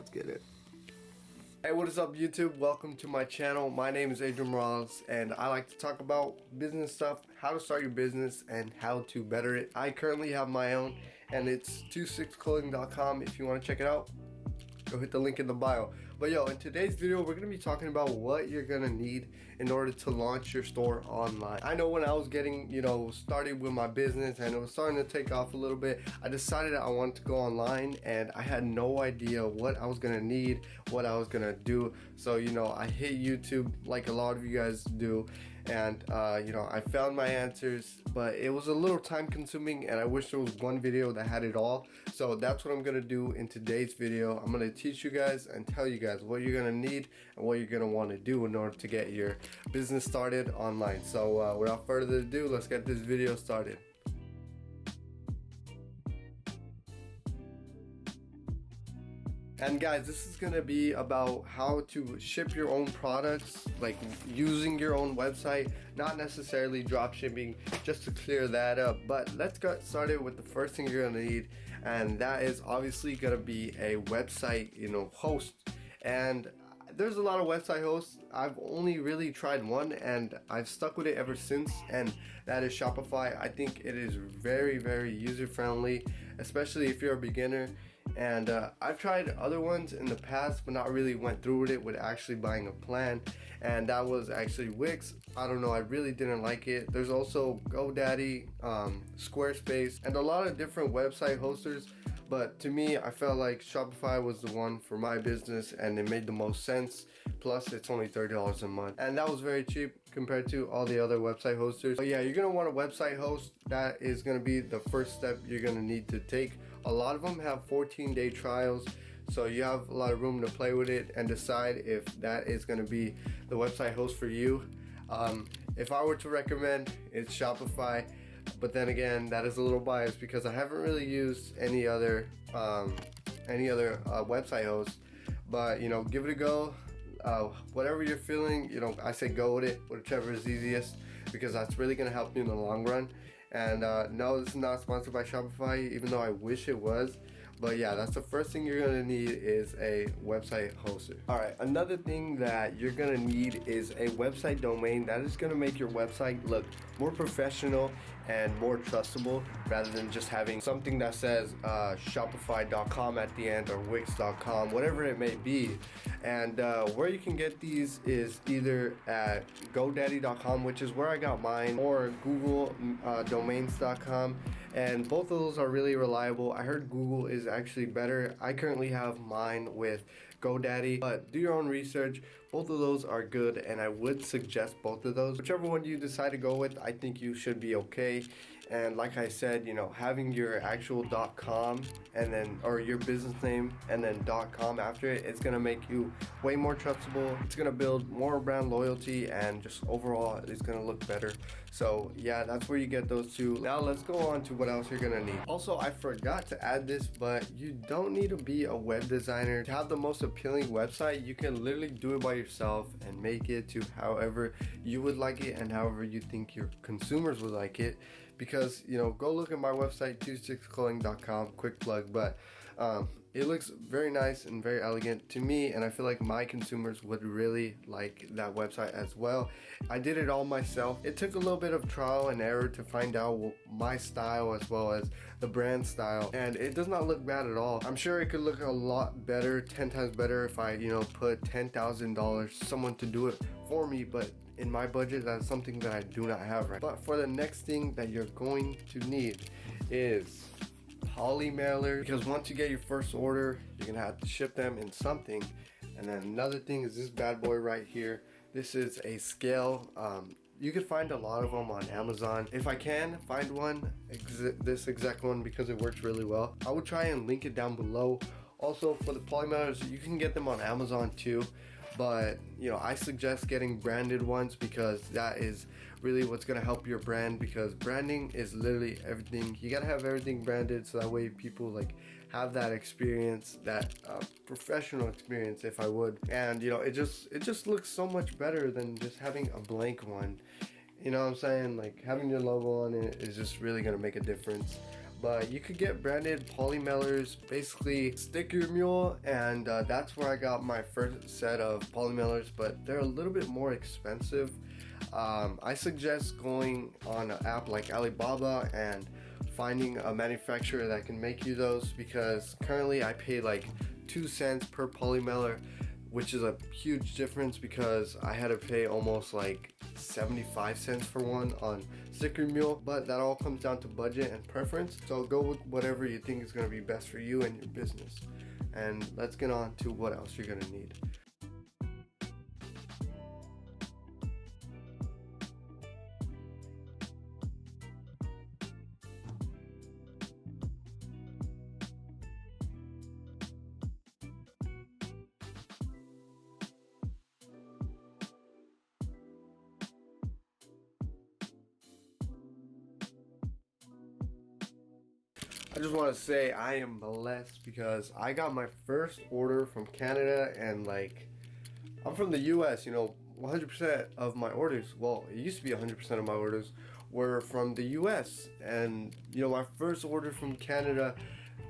let's get it. Hey, what is up YouTube? Welcome to my channel. My name is Adrian Morales and I like to talk about business stuff, how to start your business and how to better it. I currently have my own and it's 26clothing.com. If you want to check it out, go hit the link in the bio. But yo, in today's video we're gonna be talking about what you're gonna need in order to launch your store online. I know when I was getting started with my business and it was starting to take off a little bit, I decided I wanted to go online and I had no idea what I was gonna need, what I was gonna do. So I hit YouTube like a lot of you guys do, and I found my answers, but it was a little time consuming and I wish there was one video that had it all. So that's what I'm gonna do in today's video. I'm gonna teach you guys and tell you guys what you're gonna need and what you're gonna want to do in order to get your business started online. So without further ado, let's get this video started. And guys, this is gonna be about how to ship your own products, like using your own website, not necessarily drop shipping, just to clear that up. But let's get started with the first thing you're gonna need, and that is obviously gonna be a website host. And there's a lot of website hosts. I've only really tried one and I've stuck with it ever since, and that is Shopify. I think it is very, very user friendly, especially if you're a beginner. And I've tried other ones in the past but not really went through with it with actually buying a plan, and that was actually Wix. I don't know, I really didn't like it. There's also GoDaddy, Squarespace, and a lot of different website hosters. But to me, I felt like Shopify was the one for my business and it made the most sense. Plus it's only $30 a month and that was very cheap compared to all the other website hosters. But yeah, you're gonna want a website host. That is gonna be the first step you're gonna need to take. A lot of them have 14-day trials, so you have a lot of room to play with it and decide if that is gonna be the website host for you. If I were to recommend, it's Shopify. But then again, that is a little biased because I haven't really used any other website host. But give it a go. Whatever you're feeling, I say go with it, whichever is easiest, because that's really gonna help you in the long run. And no, this is not sponsored by Shopify, even though I wish it was. But yeah, that's the first thing you're gonna need is a website hoster. All right, another thing that you're gonna need is a website domain that is gonna make your website look more professional and more trustable, rather than just having something that says shopify.com at the end or wix.com, whatever it may be. And where you can get these is either at godaddy.com, which is where I got mine, or googledomains.com. And both of those are really reliable. I heard Google is actually better. I currently have mine with GoDaddy, but do your own research. Both of those are good and I would suggest both of those. Whichever one you decide to go with, I think you should be okay. And like I said, having your actual .com and then, or your business name and then .com after it, it's gonna make you way more trustable. It's gonna build more brand loyalty and just overall it's gonna look better. So yeah, that's where you get those two. Now let's go on to what else you're gonna need. Also, I forgot to add this, but you don't need to be a web designer to have the most appealing website. You can literally do it by yourself and make it to however you would like it and however you think your consumers would like it. Because go look at my website, 26clothing.com, quick plug, but it looks very nice and very elegant to me, and I feel like my consumers would really like that website as well. I did it all myself. It took a little bit of trial and error to find out my style as well as the brand style, and it does not look bad at all. I'm sure it could look a lot better, 10 times better if I put $10,000 someone to do it for me, but in my budget, that's something that I do not have right. But for the next thing that you're going to need is poly mailer, because once you get your first order, you're gonna have to ship them in something. And then another thing is this bad boy right here. This is a scale. You can find a lot of them on Amazon. If I can find one, this exact one, because it works really well, I would try and link it down below. Also, for the poly mailers, you can get them on Amazon too. But I suggest getting branded ones, because that is really what's gonna help your brand, because branding is literally everything. You gotta have everything branded so that way people have that experience, that professional experience, if I would. And it just looks so much better than just having a blank one. You know what I'm saying? Like having your logo on it is just really gonna make a difference. but you could get branded poly mailers, basically sticker mule, and that's where I got my first set of poly mailers, but they're a little bit more expensive. I suggest going on an app like Alibaba and finding a manufacturer that can make you those, because currently I pay like 2 cents per poly mailer, which is a huge difference because I had to pay almost like 75 cents for one on sticker mule. But that all comes down to budget and preference, so go with whatever you think is going to be best for you and your business. And let's get on to what else you're going to need. I just want to say I am blessed because I got my first order from Canada, and like, I'm from the US, 100% of my orders, well, it used to be 100% of my orders were from the US. And my first order from Canada,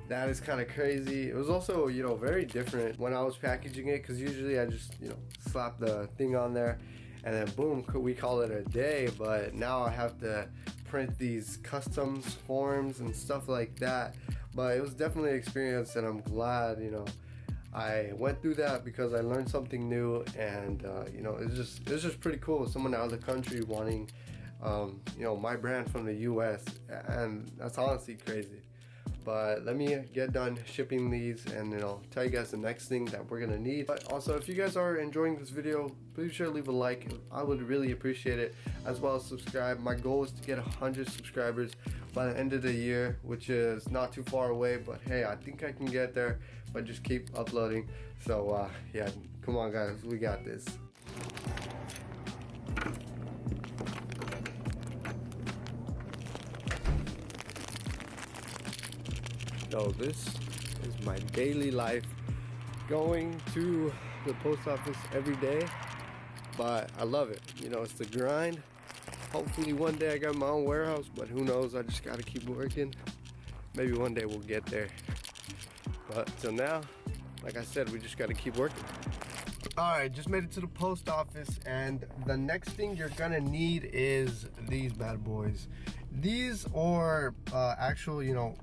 that is kind of crazy. It was also, very different when I was packaging it, because usually I just, slap the thing on there and then boom, we call it a day. But now I have to print these customs forms and stuff like that. But it was definitely an experience, and I'm glad I went through that because I learned something new. And it's just pretty cool, someone out of the country wanting my brand from the US, and that's honestly crazy. But let me get done shipping these and tell you guys the next thing that we're gonna need. But also, if you guys are enjoying this video, please sure to leave a like. I would really appreciate it, as well as subscribe. My goal is to get 100 subscribers by the end of the year, which is not too far away, but hey, I think I can get there if I just keep uploading. So yeah, come on guys, we got this. So this is my daily life, going to the post office every day, but I love it. It's the grind. Hopefully one day I got my own warehouse, but who knows, I just gotta keep working. Maybe one day we'll get there. But till now, like I said, we just gotta keep working. Alright, just made it to the post office, and the next thing you're gonna need is these bad boys. These are actual,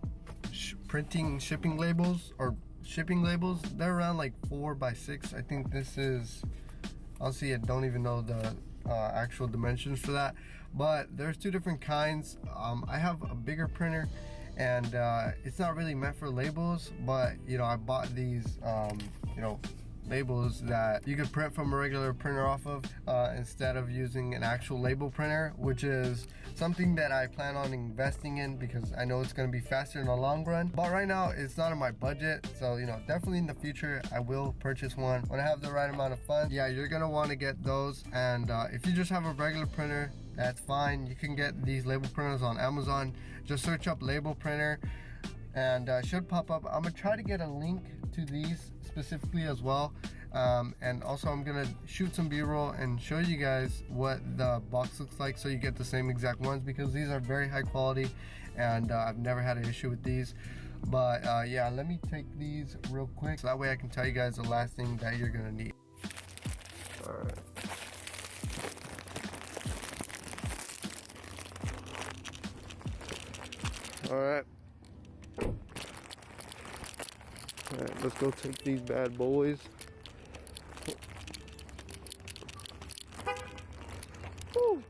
printing shipping labels, or shipping labels. They're around like 4x6. I think this is, honestly, I don't even know the actual dimensions for that, but there's two different kinds. I have a bigger printer, and it's not really meant for labels, but I bought these labels that you could print from a regular printer off of, instead of using an actual label printer, which is something that I plan on investing in because I know it's going to be faster in the long run. But right now it's not in my budget, so definitely in the future I will purchase one when I have the right amount of funds. Yeah, you're gonna want to get those. And if you just have a regular printer, that's fine. You can get these label printers on Amazon. Just search up label printer and should pop up. I'm gonna try to get a link to these specifically as well, and also I'm gonna shoot some b-roll and show you guys what the box looks like, so you get the same exact ones, because these are very high quality, and I've never had an issue with these. But yeah, let me take these real quick so that way I can tell you guys the last thing that you're gonna need. Alright, let's go take these bad boys. Woo.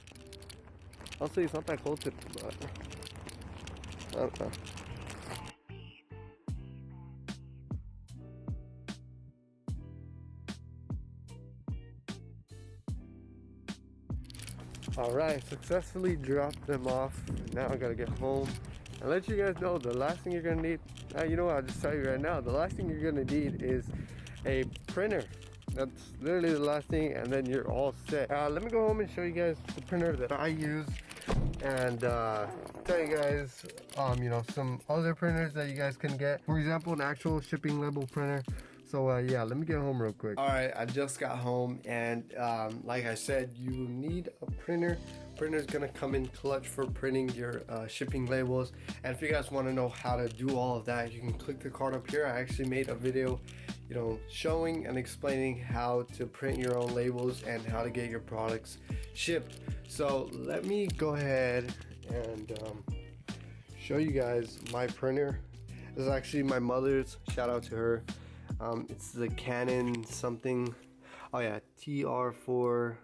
I'll say it's not that cold today, but I don't know. Alright, successfully dropped them off. Now I gotta get home and let you guys know the last thing you're gonna need. You know what, I'll just tell you right now, the last thing you're gonna need is a printer. That's literally the last thing, and then you're all set. Let me go home and show you guys the printer that I use, and tell you guys some other printers that you guys can get. For example, an actual shipping label printer. So yeah, let me get home real quick. All right, I just got home, and like I said, you need a printer printer is gonna come in clutch for printing your shipping labels. And if you guys want to know how to do all of that, you can click the card up here. I actually made a video, you know, showing and explaining how to print your own labels and how to get your products shipped. So let me go ahead and show you guys my printer. This is actually my mother's, shout out to her. It's the Canon something, oh yeah, TR4,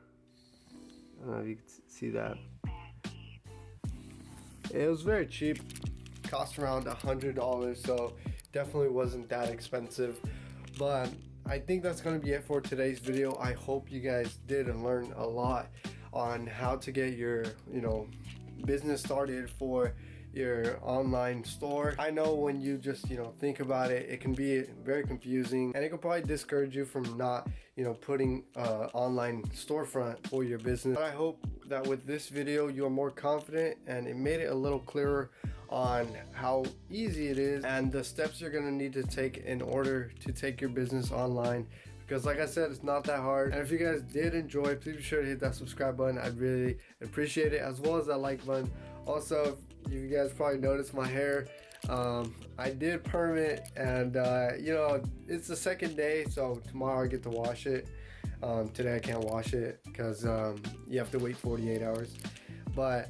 I don't know if you can see that. It was very cheap, cost around $100, so definitely wasn't that expensive. But I think that's going to be it for today's video. I hope you guys did and learned a lot on how to get your, you know, business started for your online store. I know when you just, you know, think about it, it can be very confusing, and it can probably discourage you from not, you know, putting online storefront for your business. But I hope that with this video you are more confident, and it made it a little clearer on how easy it is and the steps you're gonna need to take in order to take your business online. Because like I said, it's not that hard. And if you guys did enjoy, please be sure to hit that subscribe button. I'd really appreciate it, as well as that like button. Also, you guys probably noticed my hair. I did perm it, and you know, it's the second day, so tomorrow I get to wash it. Today I can't wash it because you have to wait 48 hours. But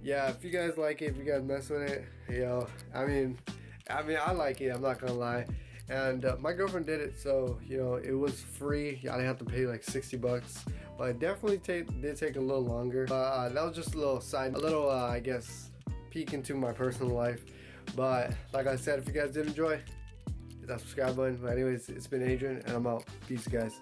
yeah, if you guys like it, if you guys mess with it, you know, I mean I like it, I'm not gonna lie. And my girlfriend did it, so you know, it was free. I didn't have to pay like 60 bucks, but it definitely did take a little longer. That was just a little I guess peek into my personal life. But like I said, if you guys did enjoy, hit that subscribe button. But anyways, it's been Adrian, and I'm out. Peace, guys.